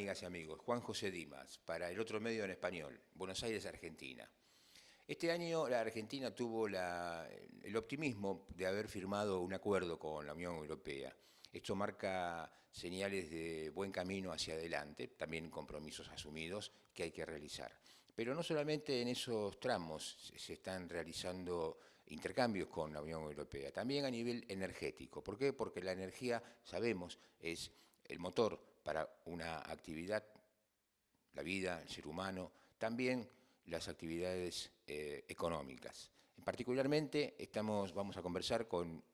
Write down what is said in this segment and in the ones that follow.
amigas y amigos? Juan José Dimas, para El Otro Medio en Español, Buenos Aires, Argentina. Este año la Argentina tuvo el optimismo de haber firmado un acuerdo con la Unión Europea. Esto marca señales de buen camino hacia adelante, también compromisos asumidos que hay que realizar. Pero no solamente en esos tramos se están realizando intercambios con la Unión Europea, también a nivel energético. ¿Por qué? Porque la energía, sabemos, es el motor para una actividad, la vida, el ser humano, también las actividades económicas. Particularmente vamos a conversar con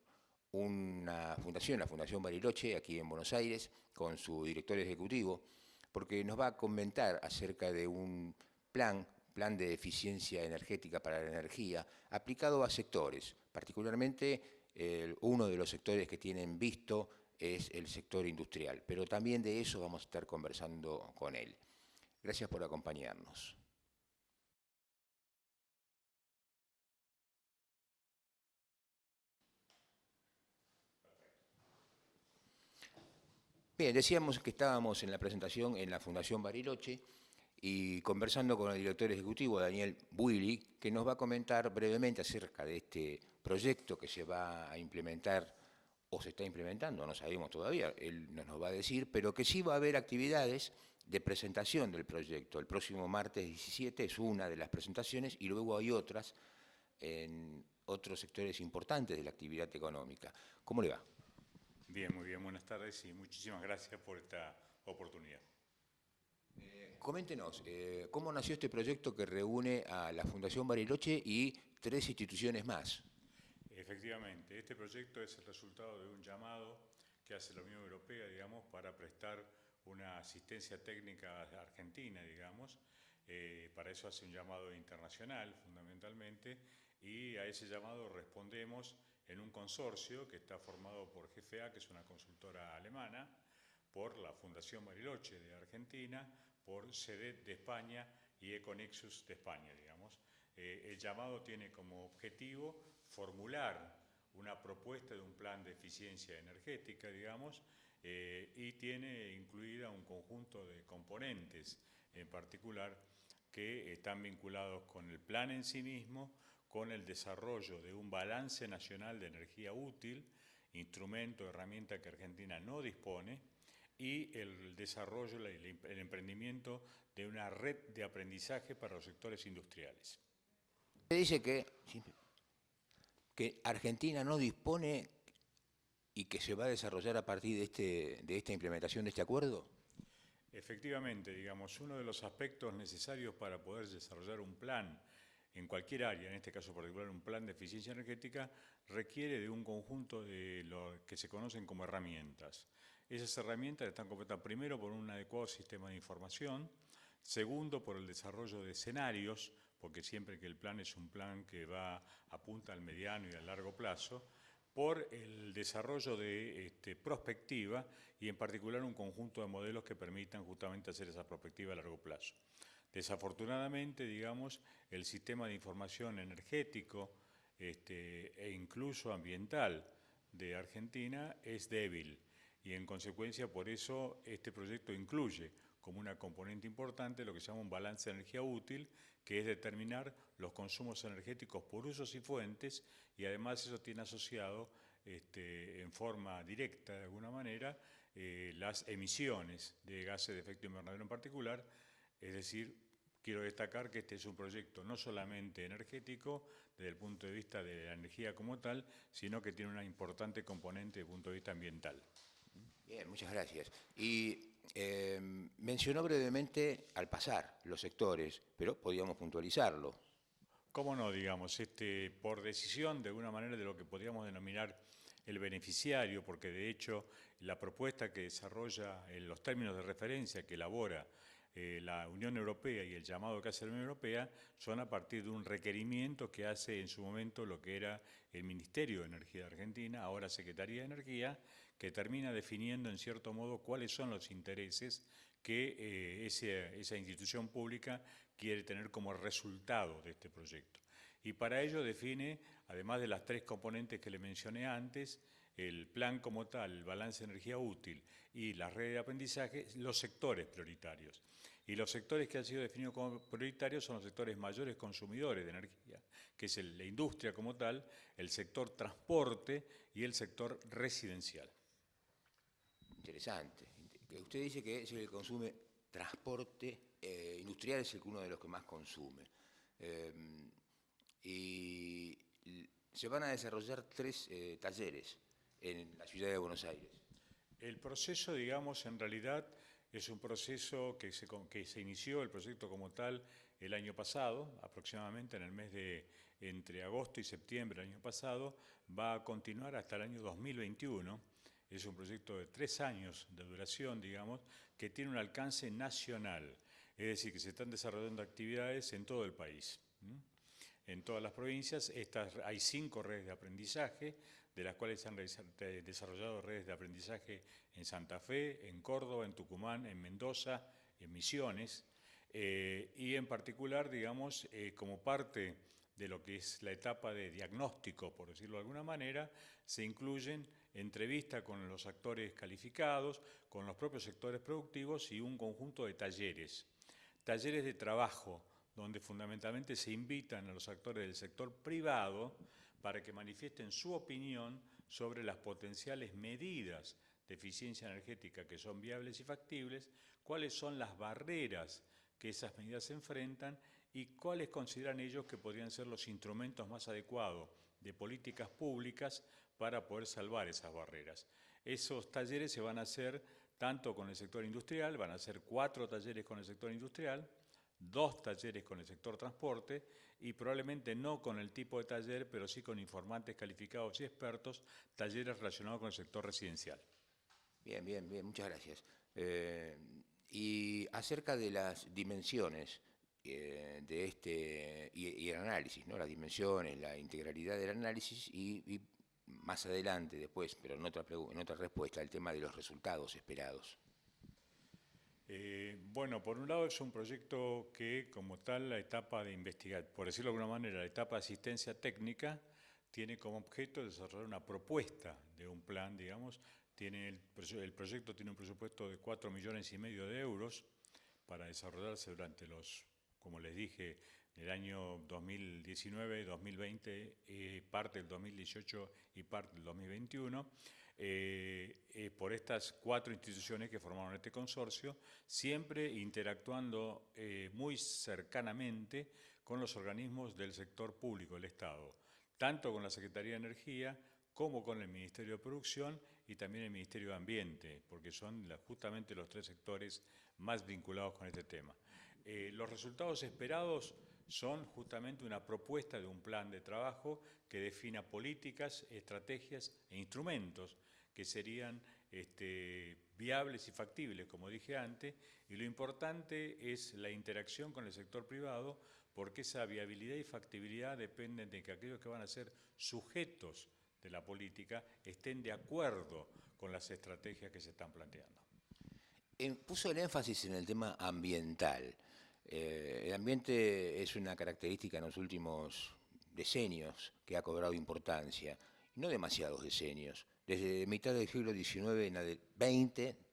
una fundación, la Fundación Bariloche, aquí en Buenos Aires, con su director ejecutivo, porque nos va a comentar acerca de un plan de eficiencia energética para la energía, aplicado a sectores. Particularmente, uno de los sectores que tienen visto es el sector industrial, pero también de eso vamos a estar conversando con él. Gracias por acompañarnos. Bien, decíamos que estábamos en la presentación en la Fundación Bariloche y conversando con el director ejecutivo, Daniel Buili, que nos va a comentar brevemente acerca de este proyecto que se va a implementar o se está implementando, no sabemos todavía, él nos va a decir, pero que sí va a haber actividades de presentación del proyecto. El próximo martes 17 es una de las presentaciones y luego hay otras en otros sectores importantes de la actividad económica. ¿Cómo le va? Bien, muy bien, buenas tardes y muchísimas gracias por esta oportunidad. Coméntenos, ¿cómo nació este proyecto que reúne a la Fundación Bariloche y 3 instituciones más? Efectivamente, este proyecto es el resultado de un llamado que hace la Unión Europea, digamos, para prestar una asistencia técnica a Argentina, digamos. Para eso hace un llamado internacional, fundamentalmente, y a ese llamado respondemos en un consorcio que está formado por GFA, que es una consultora alemana, por la Fundación Bariloche de Argentina, por SEDET de España y Econexus de España, digamos. El llamado tiene como objetivo formular una propuesta de un plan de eficiencia energética, digamos, y tiene incluida un conjunto de componentes en particular que están vinculados con el plan en sí mismo, con el desarrollo de un balance nacional de energía útil, instrumento, herramienta que Argentina no dispone, y el desarrollo, el emprendimiento de una red de aprendizaje para los sectores industriales. Se dice que Argentina no dispone y que se va a desarrollar a partir de esta implementación de este acuerdo. Efectivamente, digamos, uno de los aspectos necesarios para poder desarrollar un plan en cualquier área, en este caso particular un plan de eficiencia energética, requiere de un conjunto de lo que se conocen como herramientas. Esas herramientas están completadas primero por un adecuado sistema de información, segundo por el desarrollo de escenarios, porque siempre que el plan es un plan que apunta al mediano y al largo plazo, por el desarrollo de prospectiva y en particular un conjunto de modelos que permitan justamente hacer esa prospectiva a largo plazo. Desafortunadamente, digamos, el sistema de información energético e incluso ambiental de Argentina es débil y en consecuencia por eso este proyecto incluye como una componente importante lo que se llama un balance de energía útil, que es determinar los consumos energéticos por usos y fuentes, y además eso tiene asociado en forma directa, de alguna manera, las emisiones de gases de efecto invernadero en particular. Es decir, quiero destacar que este es un proyecto no solamente energético desde el punto de vista de la energía como tal, sino que tiene una importante componente desde el punto de vista ambiental. Bien, muchas gracias. Y mencionó brevemente al pasar los sectores, pero podíamos puntualizarlo. ¿Cómo no, digamos, por decisión de alguna manera de lo que podríamos denominar el beneficiario, porque de hecho la propuesta que desarrolla en los términos de referencia que elabora la Unión Europea y el llamado que hace la Unión Europea son a partir de un requerimiento que hace en su momento lo que era el Ministerio de Energía de Argentina, ahora Secretaría de Energía, que termina definiendo en cierto modo cuáles son los intereses que esa institución pública quiere tener como resultado de este proyecto. Y para ello define, además de las 3 componentes que le mencioné antes, el plan como tal, el balance de energía útil y las redes de aprendizaje, los sectores prioritarios. Y los sectores que han sido definidos como prioritarios son los sectores mayores consumidores de energía, que es la industria como tal, el sector transporte y el sector residencial. Interesante. Usted dice que es el que consume transporte, industrial es uno de los que más consume. Y se van a desarrollar 3 talleres en la ciudad de Buenos Aires. El proceso, digamos, en realidad es un proceso que se inició, el proyecto como tal, el año pasado, aproximadamente en el mes de entre agosto y septiembre del año pasado, va a continuar hasta el año 2021. Es un proyecto de 3 años de duración, digamos, que tiene un alcance nacional, es decir, que se están desarrollando actividades en todo el país. En todas las provincias hay 5 redes de aprendizaje, de las cuales se han desarrollado redes de aprendizaje en Santa Fe, en Córdoba, en Tucumán, en Mendoza, en Misiones, y en particular, digamos, como parte de lo que es la etapa de diagnóstico, por decirlo de alguna manera, se incluyen entrevistas con los actores calificados, con los propios sectores productivos y un conjunto de talleres de trabajo, donde fundamentalmente se invitan a los actores del sector privado para que manifiesten su opinión sobre las potenciales medidas de eficiencia energética que son viables y factibles, cuáles son las barreras que esas medidas enfrentan y cuáles consideran ellos que podrían ser los instrumentos más adecuados de políticas públicas para poder salvar esas barreras. Esos talleres se van a hacer tanto con el sector industrial, van a ser 4 talleres con el sector industrial, 2 talleres con el sector transporte y probablemente no con el tipo de taller, pero sí con informantes calificados y expertos, talleres relacionados con el sector residencial. Bien, bien, bien, muchas gracias. Y acerca de las dimensiones de y el análisis, ¿no? Las dimensiones, la integralidad del análisis y más adelante, después, pero en otra respuesta, el tema de los resultados esperados. Bueno, por un lado es un proyecto que, como tal, la etapa de investigación, por decirlo de alguna manera, la etapa de asistencia técnica, tiene como objeto desarrollar una propuesta de un plan, digamos. El proyecto tiene un presupuesto de 4,5 millones de euros para desarrollarse durante como les dije, el año 2019, 2020, parte del 2018 y parte del 2021. Por estas 4 instituciones que formaron este consorcio, siempre interactuando muy cercanamente con los organismos del sector público, el Estado, tanto con la Secretaría de Energía como con el Ministerio de Producción y también el Ministerio de Ambiente, porque son justamente los 3 sectores más vinculados con este tema. Los resultados esperados son justamente una propuesta de un plan de trabajo que defina políticas, estrategias e instrumentos que serían viables y factibles, como dije antes, y lo importante es la interacción con el sector privado, porque esa viabilidad y factibilidad dependen de que aquellos que van a ser sujetos de la política estén de acuerdo con las estrategias que se están planteando. Puso el énfasis en el tema ambiental. El ambiente es una característica en los últimos decenios que ha cobrado importancia, no demasiados decenios, desde mitad del siglo XIX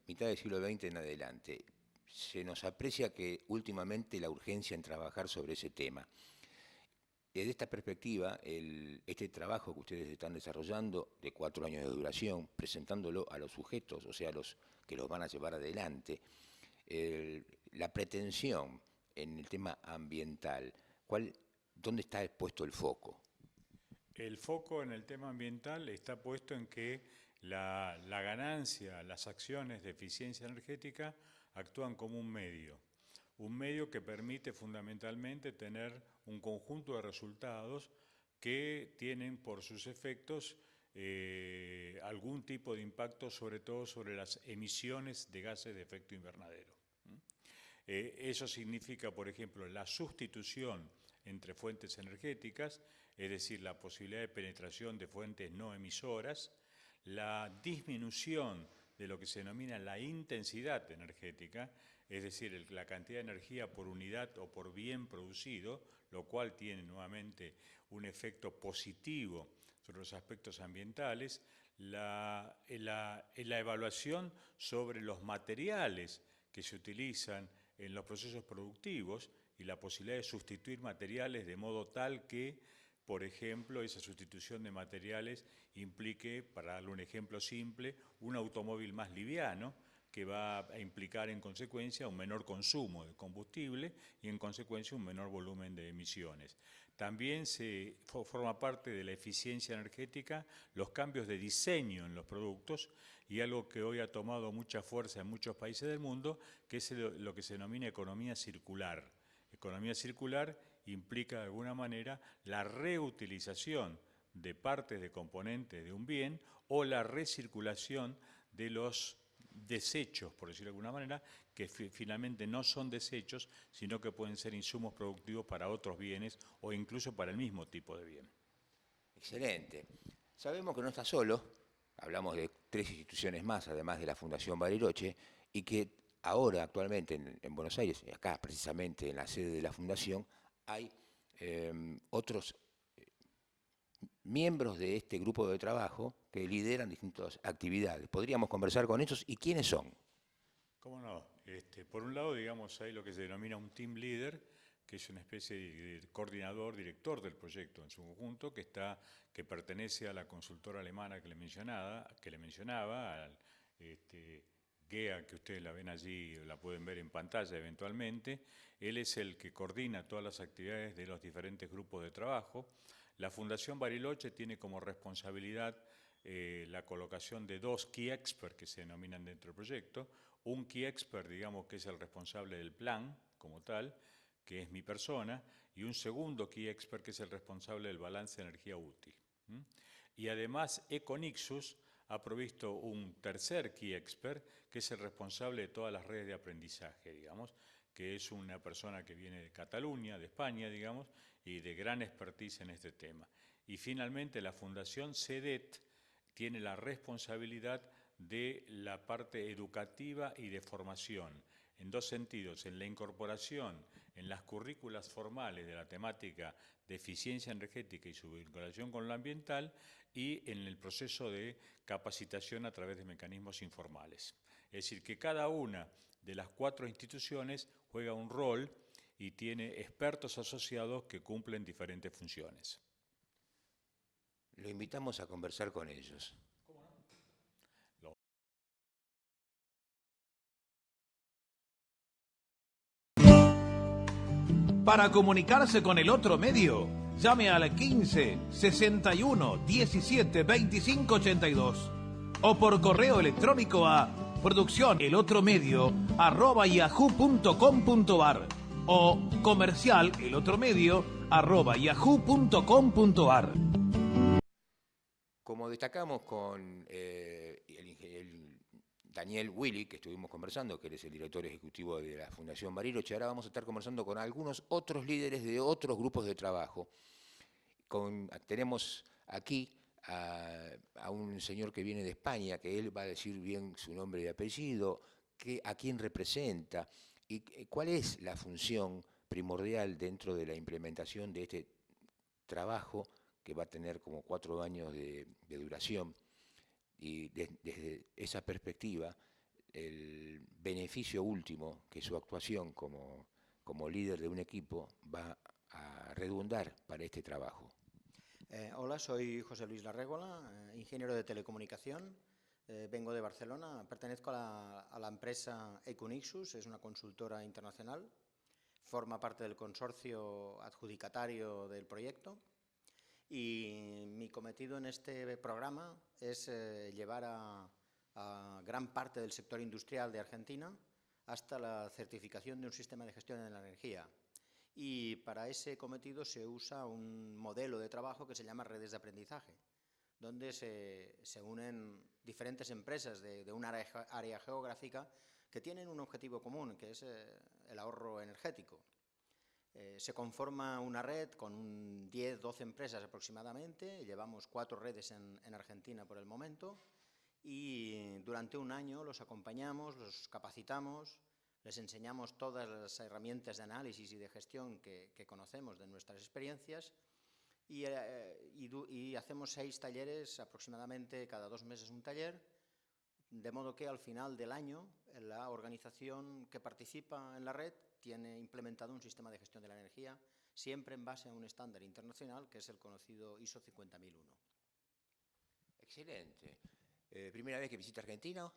mitad del siglo XX en adelante. Se nos aprecia que últimamente la urgencia en trabajar sobre ese tema. Desde esta perspectiva, este trabajo que ustedes están desarrollando de 4 años de duración, presentándolo a los sujetos, o sea, a los que los van a llevar adelante, la pretensión en el tema ambiental, ¿dónde está puesto el foco? El foco en el tema ambiental está puesto en que la ganancia, las acciones de eficiencia energética actúan como un medio que permite fundamentalmente tener un conjunto de resultados que tienen por sus efectos algún tipo de impacto, sobre todo sobre las emisiones de gases de efecto invernadero. Eso significa, por ejemplo, la sustitución entre fuentes energéticas, es decir, la posibilidad de penetración de fuentes no emisoras, la disminución de lo que se denomina la intensidad energética, es decir, la cantidad de energía por unidad o por bien producido, lo cual tiene nuevamente un efecto positivo sobre los aspectos ambientales, la evaluación sobre los materiales que se utilizan en los procesos productivos y la posibilidad de sustituir materiales de modo tal que, por ejemplo, esa sustitución de materiales implique, para darle un ejemplo simple, un automóvil más liviano, que va a implicar en consecuencia un menor consumo de combustible y en consecuencia un menor volumen de emisiones. También forma parte de la eficiencia energética los cambios de diseño en los productos y algo que hoy ha tomado mucha fuerza en muchos países del mundo, que es lo que se denomina economía circular. Economía circular implica de alguna manera la reutilización de partes de componentes de un bien o la recirculación de los desechos, por decirlo de alguna manera, que finalmente no son desechos, sino que pueden ser insumos productivos para otros bienes o incluso para el mismo tipo de bien. Excelente. Sabemos que no está solo, hablamos de 3 instituciones más, además de la Fundación Bariloche, y que ahora, actualmente, en Buenos Aires, y acá precisamente en la sede de la Fundación, hay otros miembros de este grupo de trabajo que lideran distintas actividades. ¿Podríamos conversar con ellos? ¿Y quiénes son? ¿Cómo no? Por un lado, digamos, hay lo que se denomina un team leader, que es una especie de coordinador, director del proyecto en su conjunto, que pertenece a la consultora alemana que le mencionaba, al GEA, que ustedes la ven allí, la pueden ver en pantalla eventualmente. Él es el que coordina todas las actividades de los diferentes grupos de trabajo. La Fundación Bariloche tiene como responsabilidad la colocación de 2 Key Experts que se denominan dentro del proyecto. Un Key Expert, digamos, que es el responsable del plan como tal, que es mi persona, y un segundo Key Expert que es el responsable del balance de energía útil. Y además Econixus ha provisto un tercer Key Expert que es el responsable de todas las redes de aprendizaje, digamos, que es una persona que viene de Cataluña, de España, digamos, y de gran expertise en este tema. Y finalmente la Fundación CEDET tiene la responsabilidad de la parte educativa y de formación, en 2 sentidos, en la incorporación en las currículas formales de la temática de eficiencia energética y su vinculación con lo ambiental y en el proceso de capacitación a través de mecanismos informales. Es decir, que cada una de las 4 instituciones juega un rol y tiene expertos asociados que cumplen diferentes funciones. Lo invitamos a conversar con ellos. Para comunicarse con el otro medio, llame al 15 61 17 25 82 o por correo electrónico a produccionelotromedio@yahoo.com.ar o comercialelotromedio@yahoo.com.ar. Como destacamos con el Daniel Willy, que estuvimos conversando, que él es el director ejecutivo de la Fundación Bariloche, ahora vamos a estar conversando con algunos otros líderes de otros grupos de trabajo. Tenemos aquí a un señor que viene de España, que él va a decir bien su nombre y apellido, a quién representa y cuál es la función primordial dentro de la implementación de este trabajo que va a tener como 4 años de duración. Y desde esa perspectiva, el beneficio último que su actuación como líder de un equipo va a redundar para este trabajo. Hola, soy José Luis Larrégola, ingeniero de telecomunicación. Vengo de Barcelona, pertenezco a la empresa Econixus, es una consultora internacional. Forma parte del consorcio adjudicatario del proyecto. Y mi cometido en este programa es llevar a gran parte del sector industrial de Argentina hasta la certificación de un sistema de gestión de la energía. Y para ese cometido se usa un modelo de trabajo que se llama redes de aprendizaje, donde se unen diferentes empresas de una área geográfica que tienen un objetivo común, que es el ahorro energético. Se conforma una red con 10-12 empresas aproximadamente, llevamos 4 redes en Argentina por el momento y durante un año los acompañamos, los capacitamos, les enseñamos todas las herramientas de análisis y de gestión que conocemos de nuestras experiencias y hacemos 6 talleres, aproximadamente cada 2 meses un taller, de modo que al final del año la organización que participa en la red tiene implementado un sistema de gestión de la energía, siempre en base a un estándar internacional que es el conocido ISO 50001. Excelente. ¿Primera vez que visita Argentina?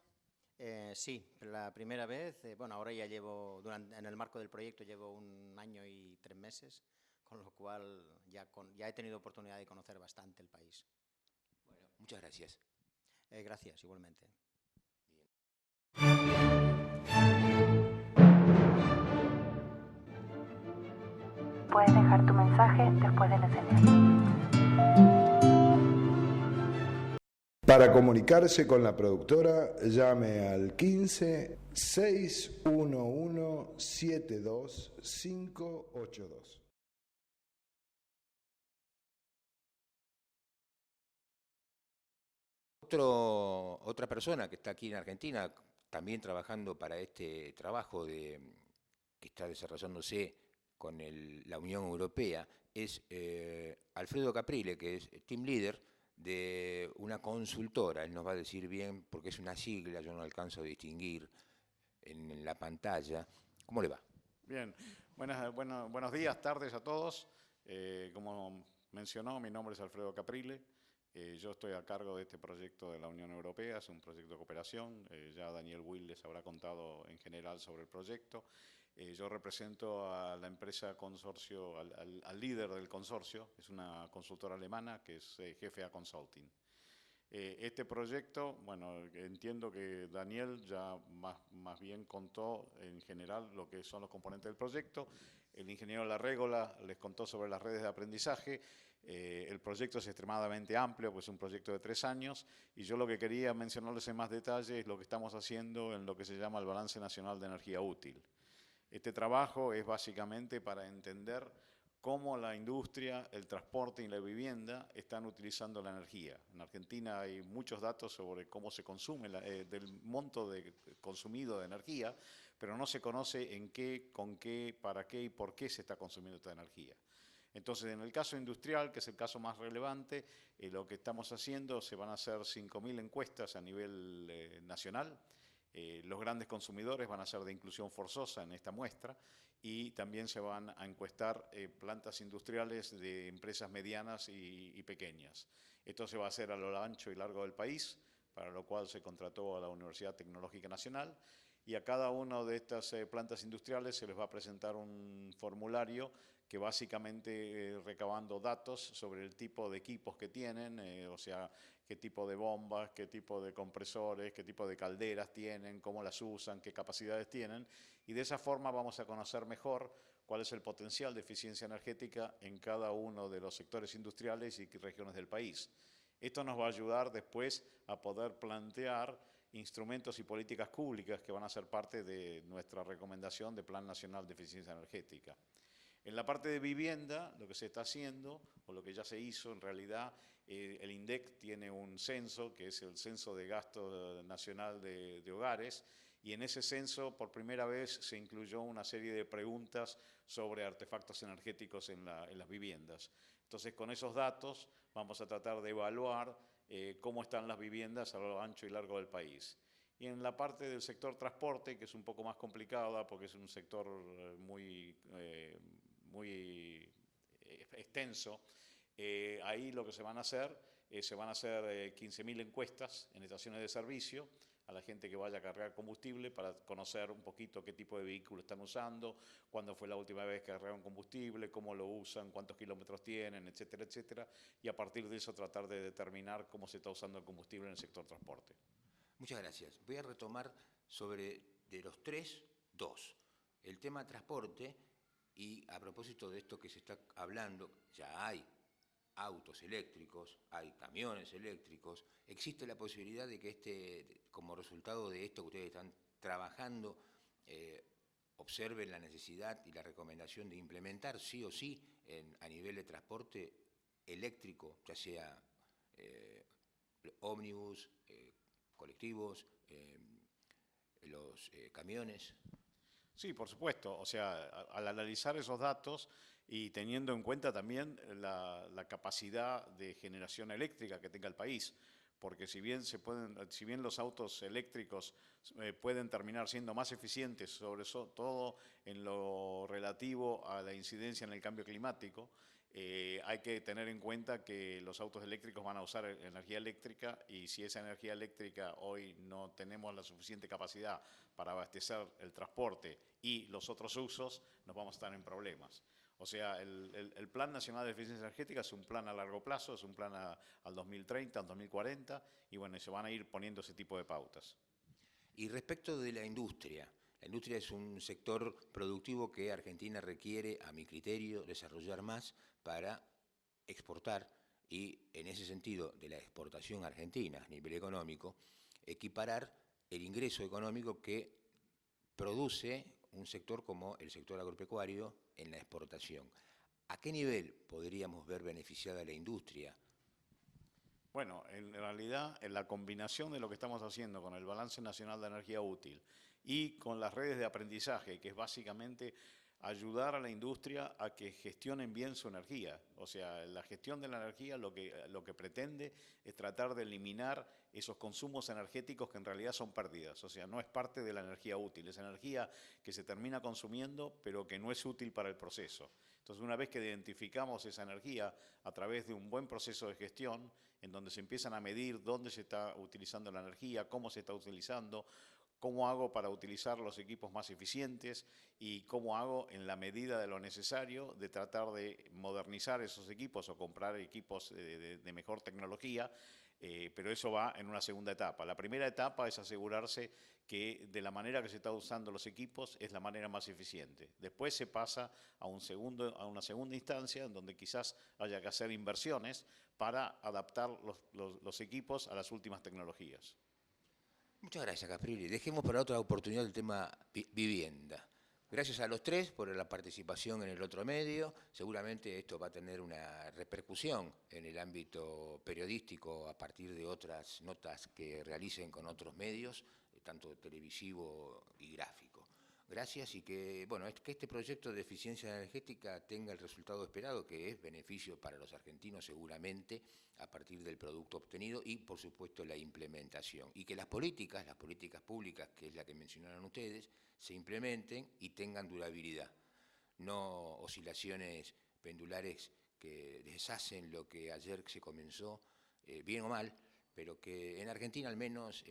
Sí, la primera vez, bueno, ahora ya llevo, en el marco del proyecto llevo 1 año y 3 meses, con lo cual ya he tenido oportunidad de conocer bastante el país. Bueno, muchas gracias. Gracias, igualmente. Puedes dejar tu mensaje después de la señal. Para comunicarse con la productora, llame al 15 611 72582. Otra persona que está aquí en Argentina, también trabajando para este trabajo que está desarrollándose con la Unión Europea, es Alfredo Caprile, que es team leader de una consultora. Él nos va a decir bien, porque es una sigla, yo no alcanzo a distinguir en la pantalla. ¿Cómo le va? Bien, buenos días, tardes a todos. Como mencionó, mi nombre es Alfredo Caprile. Yo estoy a cargo de este proyecto de la Unión Europea, es un proyecto de cooperación. Ya Daniel Will les habrá contado en general sobre el proyecto. Yo represento a la empresa consorcio, al líder del consorcio, es una consultora alemana que es GFA Consulting. Este proyecto, bueno, entiendo que Daniel ya más bien contó en general lo que son los componentes del proyecto. El ingeniero Larrégola les contó sobre las redes de aprendizaje. El proyecto es extremadamente amplio, pues es un proyecto de 3 años, y yo lo que quería mencionarles en más detalle es lo que estamos haciendo en lo que se llama el Balance Nacional de Energía Útil. Este trabajo es básicamente para entender cómo la industria, el transporte y la vivienda están utilizando la energía. En Argentina hay muchos datos sobre cómo se consume, del monto consumido de energía, pero no se conoce en qué, con qué, para qué y por qué se está consumiendo esta energía. Entonces, en el caso industrial, que es el caso más relevante, lo que estamos haciendo, se van a hacer 5.000 encuestas a nivel nacional. Los grandes consumidores van a ser de inclusión forzosa en esta muestra y también se van a encuestar plantas industriales de empresas medianas y pequeñas. Esto se va a hacer a lo ancho y largo del país, para lo cual se contrató a la Universidad Tecnológica Nacional, y a cada una de estas plantas industriales se les va a presentar un formulario que básicamente recabando datos sobre el tipo de equipos que tienen, o sea, qué tipo de bombas, qué tipo de compresores, qué tipo de calderas tienen, cómo las usan, qué capacidades tienen, y de esa forma vamos a conocer mejor cuál es el potencial de eficiencia energética en cada uno de los sectores industriales y regiones del país. Esto nos va a ayudar después a poder plantear instrumentos y políticas públicas que van a ser parte de nuestra recomendación de Plan Nacional de Eficiencia Energética. En la parte de vivienda, lo que se está haciendo, o lo que ya se hizo en realidad, el INDEC tiene un censo, que es el Censo de Gasto Nacional de Hogares, y en ese censo por primera vez se incluyó una serie de preguntas sobre artefactos energéticos en las viviendas. Entonces, con esos datos vamos a tratar de evaluar cómo están las viviendas a lo ancho y largo del país. Y en la parte del sector transporte, que es un poco más complicada porque es un sector muy extenso, ahí lo que se van a hacer 15.000 encuestas en estaciones de servicio a la gente que vaya a cargar combustible para conocer un poquito qué tipo de vehículo están usando, cuándo fue la última vez que cargaron combustible, cómo lo usan, cuántos kilómetros tienen, etcétera, etcétera, y a partir de eso tratar de determinar cómo se está usando el combustible en el sector transporte. Muchas gracias. Voy a retomar sobre de los 3, 2. El tema transporte, y a propósito de esto que se está hablando, ya hay autos eléctricos, hay camiones eléctricos. ¿Existe la posibilidad de que como resultado de esto que ustedes están trabajando, observen la necesidad y la recomendación de implementar sí o sí a nivel de transporte eléctrico, ya sea ómnibus, colectivos, los camiones? Sí, por supuesto. O sea, al analizar esos datos, y teniendo en cuenta también la capacidad de generación eléctrica que tenga el país. Porque si bien los autos eléctricos pueden terminar siendo más eficientes, sobre todo en lo relativo a la incidencia en el cambio climático, hay que tener en cuenta que los autos eléctricos van a usar energía eléctrica, y si esa energía eléctrica hoy no tenemos la suficiente capacidad para abastecer el transporte y los otros usos, nos vamos a estar en problemas. O sea, el Plan Nacional de Eficiencia Energética es un plan a largo plazo, es un plan al 2030, al 2040, y bueno, se van a ir poniendo ese tipo de pautas. Y respecto de la industria es un sector productivo que Argentina requiere, a mi criterio, desarrollar más para exportar y, en ese sentido, de la exportación argentina a nivel económico, equiparar el ingreso económico que produce un sector como el sector agropecuario en la exportación. ¿A qué nivel podríamos ver beneficiada la industria? Bueno, en realidad, en la combinación de lo que estamos haciendo con el Balance Nacional de Energía Útil y con las redes de aprendizaje, que es básicamente ayudar a la industria a que gestionen bien su energía. O sea, la gestión de la energía lo que pretende es tratar de eliminar esos consumos energéticos que en realidad son pérdidas. O sea, no es parte de la energía útil, es energía que se termina consumiendo pero que no es útil para el proceso. Entonces, una vez que identificamos esa energía a través de un buen proceso de gestión, en donde se empiezan a medir dónde se está utilizando la energía, cómo se está utilizando, cómo hago para utilizar los equipos más eficientes y cómo hago, en la medida de lo necesario, de tratar de modernizar esos equipos o comprar equipos de mejor tecnología, pero eso va en una segunda etapa. La primera etapa es asegurarse que de la manera que se está usando los equipos es la manera más eficiente. Después se pasa a una segunda instancia en donde quizás haya que hacer inversiones para adaptar los equipos a las últimas tecnologías. Muchas gracias, Caprilli. Dejemos para otra oportunidad el tema vivienda. Gracias a los tres por la participación en el otro medio. Seguramente esto va a tener una repercusión en el ámbito periodístico a partir de otras notas que realicen con otros medios, tanto televisivo y gráfico. Gracias, y que este proyecto de eficiencia energética tenga el resultado esperado, que es beneficio para los argentinos seguramente a partir del producto obtenido y, por supuesto, la implementación. Y que las políticas públicas, que es la que mencionaron ustedes, se implementen y tengan durabilidad. No oscilaciones pendulares que deshacen lo que ayer se comenzó, bien o mal, pero que en Argentina al menos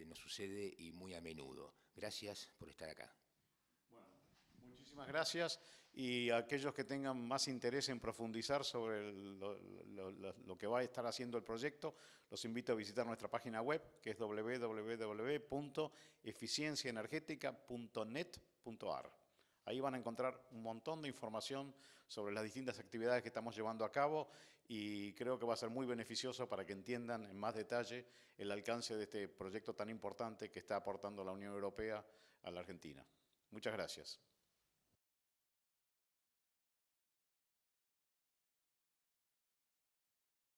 nos sucede y muy a menudo. Gracias por estar acá. Muchísimas gracias, y a aquellos que tengan más interés en profundizar sobre lo que va a estar haciendo el proyecto, los invito a visitar nuestra página web, que es www.eficienciaenergetica.net.ar. Ahí van a encontrar un montón de información sobre las distintas actividades que estamos llevando a cabo, y creo que va a ser muy beneficioso para que entiendan en más detalle el alcance de este proyecto tan importante que está aportando la Unión Europea a la Argentina. Muchas gracias.